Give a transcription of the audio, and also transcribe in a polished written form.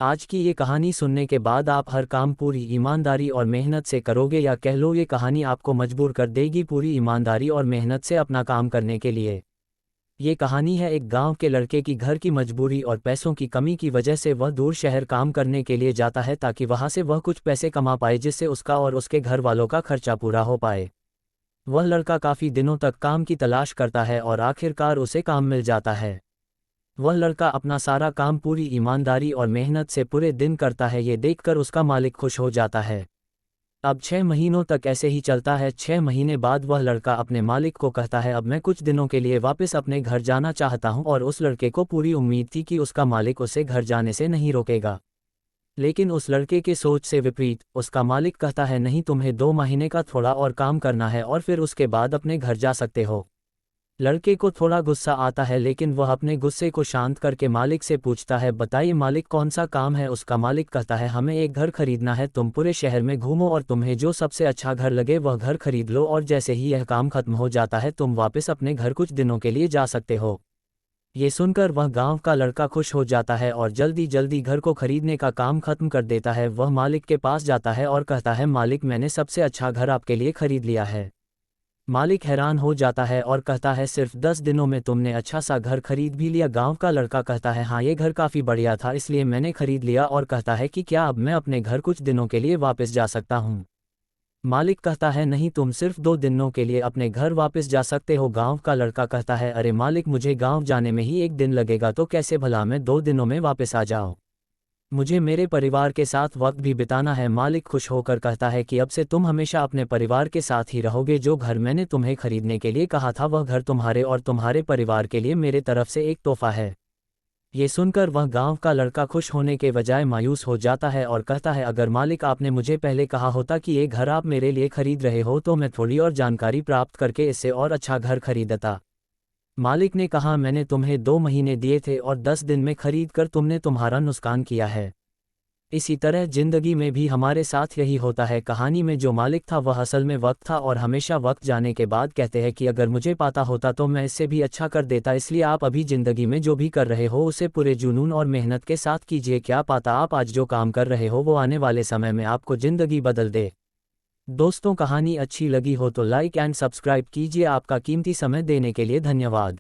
आज की ये कहानी सुनने के बाद आप हर काम पूरी ईमानदारी और मेहनत से करोगे, या कह लो ये कहानी आपको मजबूर कर देगी पूरी ईमानदारी और मेहनत से अपना काम करने के लिए। ये कहानी है एक गांव के लड़के की। घर की मजबूरी और पैसों की कमी की वजह से वह दूर शहर काम करने के लिए जाता है ताकि वहां से वह कुछ पैसे कमा पाए जिससे उसका और उसके घर वालों का खर्चा पूरा हो पाए। वह लड़का काफ़ी दिनों तक काम की तलाश करता है और आखिरकार उसे काम मिल जाता है। वह लड़का अपना सारा काम पूरी ईमानदारी और मेहनत से पूरे दिन करता है। ये देखकर उसका मालिक खुश हो जाता है। अब 6 महीनों तक ऐसे ही चलता है। 6 महीने बाद वह लड़का अपने मालिक को कहता है, अब मैं कुछ दिनों के लिए वापस अपने घर जाना चाहता हूं। और उस लड़के को पूरी उम्मीद थी कि उसका मालिक उसे घर जाने से नहीं रोकेगा। लेकिन उस लड़के के सोच से विपरीत उसका मालिक कहता है, नहीं, तुम्हें 2 महीने का थोड़ा और काम करना है और फिर उसके बाद अपने घर जा सकते हो। लड़के को थोड़ा गुस्सा आता है, लेकिन वह अपने गुस्से को शांत करके मालिक से पूछता है, बताइए मालिक, कौन सा काम है। उसका मालिक कहता है, हमें एक घर खरीदना है। तुम पूरे शहर में घूमो और तुम्हें जो सबसे अच्छा घर लगे वह घर खरीद लो, और जैसे ही यह काम खत्म हो जाता है तुम वापस अपने घर कुछ दिनों के लिए जा सकते हो। ये सुनकर वह गांव का लड़का खुश हो जाता है और जल्दी जल्दी घर को खरीदने का काम खत्म कर देता है। वह मालिक के पास जाता है और कहता है, मालिक, मैंने सबसे अच्छा घर आपके लिए खरीद लिया है। मालिक हैरान हो जाता है और कहता है, सिर्फ 10 दिनों में तुमने अच्छा सा घर खरीद भी लिया। गांव का लड़का कहता है, हाँ, ये घर काफ़ी बढ़िया था इसलिए मैंने खरीद लिया। और कहता है कि क्या अब मैं अपने घर कुछ दिनों के लिए वापस जा सकता हूँ। मालिक कहता है, नहीं, तुम सिर्फ 2 दिनों के लिए अपने घर वापस जा सकते हो। गांव का लड़का कहता है, अरे मालिक, मुझे गांव जाने में ही 1 दिन लगेगा, तो कैसे भला मैं 2 दिनों में वापस आ जाऊँ। मुझे मेरे परिवार के साथ वक्त भी बिताना है। मालिक खुश होकर कहता है कि अब से तुम हमेशा अपने परिवार के साथ ही रहोगे। जो घर मैंने तुम्हें खरीदने के लिए कहा था वह घर तुम्हारे और तुम्हारे परिवार के लिए मेरे तरफ से एक तोहफा है। ये सुनकर वह गांव का लड़का खुश होने के बजाय मायूस हो जाता है और कहता है, अगर मालिक आपने मुझे पहले कहा होता कि ये घर आप मेरे लिए खरीद रहे हो तो मैं थोड़ी और जानकारी प्राप्त करके इससे और अच्छा घर खरीदता। मालिक ने कहा, मैंने तुम्हें 2 महीने दिए थे और 10 दिन में खरीद कर तुमने तुम्हारा नुकसान किया है। इसी तरह जिंदगी में भी हमारे साथ यही होता है। कहानी में जो मालिक था वह असल में वक्त था, और हमेशा वक्त जाने के बाद कहते हैं कि अगर मुझे पता होता तो मैं इससे भी अच्छा कर देता। इसलिए आप अभी जिंदगी में जो भी कर रहे हो उसे पूरे जुनून और मेहनत के साथ कीजिए। क्या पता आप आज जो काम कर रहे हो वो आने वाले समय में आपको जिंदगी बदल दे। दोस्तों, कहानी अच्छी लगी हो तो लाइक एंड सब्सक्राइब कीजिए। आपका कीमती समय देने के लिए धन्यवाद।